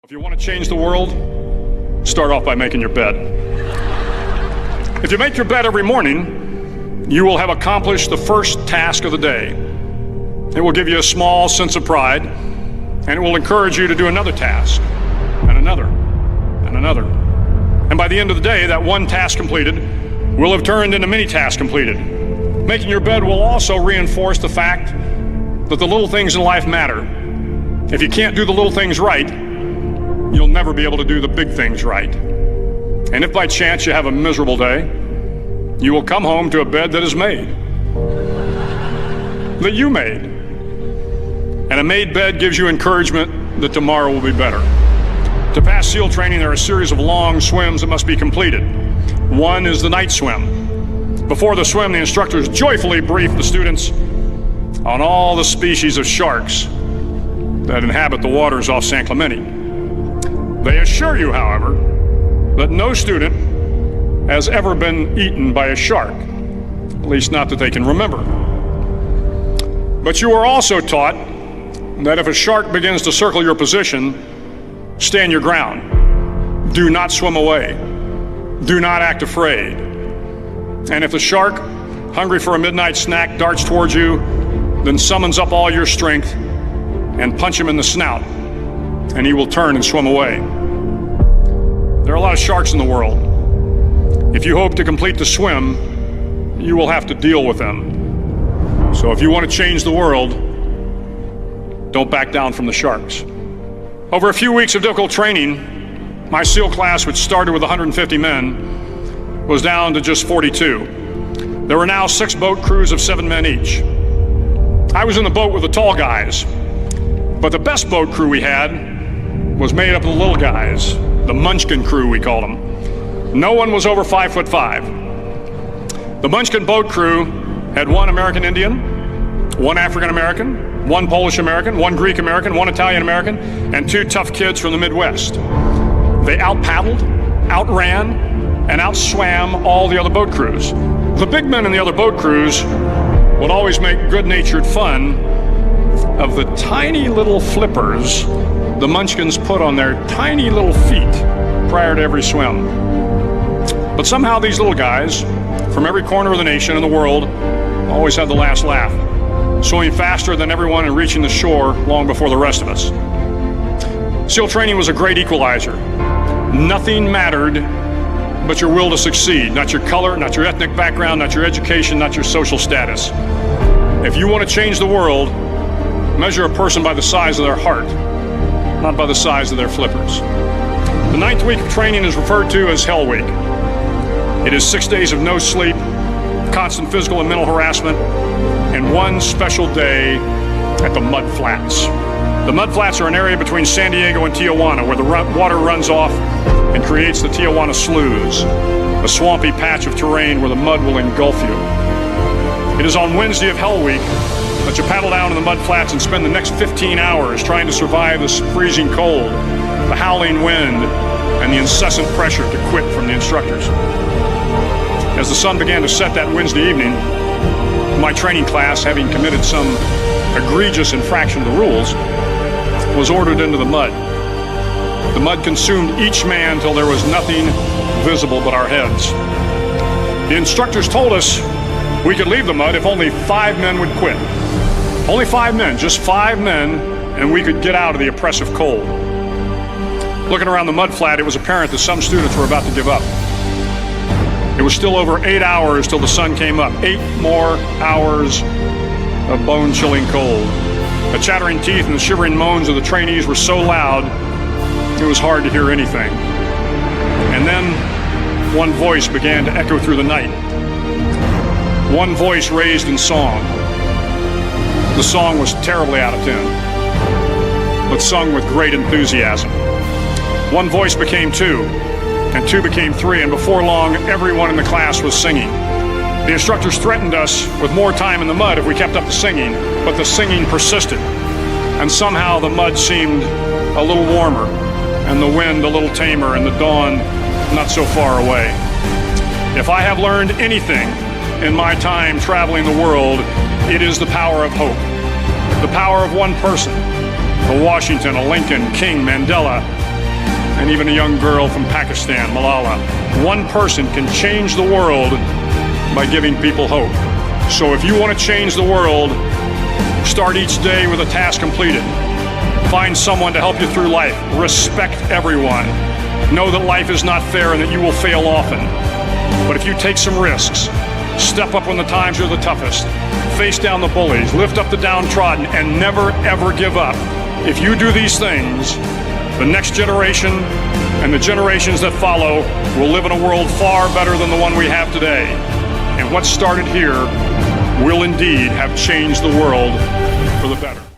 If you want to change the world, start off by making your bed. If you make your bed every morning, you will have accomplished the first task of the day. It will give you a small sense of pride, and it will encourage you to do another task, and another, and another. And by the end of the day, that one task completed will have turned into many tasks completed. Making your bed will also reinforce the fact that the little things in life matter. If you can't do the little things right, you'll never be able to do the big things right. And if by chance you have a miserable day, you will come home to a bed that is made, that you made. And a made bed gives you encouragement that tomorrow will be better. To pass SEAL training, there are a series of long swims that must be completed. One is the night swim. Before the swim, the instructors joyfully brief the students on all the species of sharks that inhabit the waters off San Clemente. They assure you, however, that no student has ever been eaten by a shark, at least not that they can remember. But you are also taught that if a shark begins to circle your position, stand your ground. Do not swim away. Do not act afraid. And if the shark, hungry for a midnight snack, darts towards you, then summons up all your strength and punch him in the snout, and he will turn and swim away. There are a lot of sharks in the world. If you hope to complete the swim, you will have to deal with them. So if you want to change the world, don't back down from the sharks. Over a few weeks of difficult training, my SEAL class, which started with 150 men, was down to just 42. There were now 6 boat crews of 7 men each. I was in the boat with the tall guys, but the best boat crew we had was made up of the little guys, the Munchkin crew, we called them. No one was over 5'5". The Munchkin boat crew had 1 American Indian, 1 African American, 1 Polish American, 1 Greek American, 1 Italian American, and 2 tough kids from the Midwest. They out-paddled, outran, and outswam all the other boat crews. The big men in the other boat crews would always make good-natured fun of the tiny little flippers the Munchkins put on their tiny little feet prior to every swim. But somehow these little guys from every corner of the nation and the world always had the last laugh, swimming faster than everyone and reaching the shore long before the rest of us. SEAL training was a great equalizer. Nothing mattered but your will to succeed, not your color, not your ethnic background, not your education, not your social status. If you want to change the world, measure a person by the size of their heart, not by the size of their flippers. The 9th week of training is referred to as Hell Week. It is 6 days of no sleep, constant physical and mental harassment, and 1 special day at the Mud Flats. The Mud Flats are an area between San Diego and Tijuana where the water runs off and creates the Tijuana Sloughs, a swampy patch of terrain where the mud will engulf you. It is on Wednesday of Hell Week that you paddle down to the Mud Flats and spend the next 15 hours trying to survive the freezing cold, the howling wind, and the incessant pressure to quit from the instructors. As the sun began to set that Wednesday evening, my training class, having committed some egregious infraction of the rules, was ordered into the mud. The mud consumed each man till there was nothing visible but our heads. The instructors told us we could leave the mud if only 5 men would quit. Only 5 men, just 5 men, and we could get out of the oppressive cold. Looking around the mud flat, it was apparent that some students were about to give up. It was still over 8 hours till the sun came up. 8 more hours of bone-chilling cold. The chattering teeth and the shivering moans of the trainees were so loud, it was hard to hear anything. And then one voice began to echo through the night. One voice raised in song. The song was terribly out of tune, but sung with great enthusiasm. One voice became 2, and 2 became 3, and before long, everyone in the class was singing. The instructors threatened us with more time in the mud if we kept up the singing, but the singing persisted, and somehow the mud seemed a little warmer, and the wind a little tamer, and the dawn not so far away. If I have learned anything in my time traveling the world, it is the power of hope. The power of one person, a Washington, a Lincoln, King, Mandela, and even a young girl from Pakistan, Malala. One person can change the world by giving people hope. So if you want to change the world, start each day with a task completed. Find someone to help you through life. Respect everyone. Know that life is not fair and that you will fail often. But if you take some risks, step up when the times are the toughest, face down the bullies, lift up the downtrodden, and never ever give up. If you do these things, the next generation and the generations that follow will live in a world far better than the one we have today. And what started here will indeed have changed the world for the better.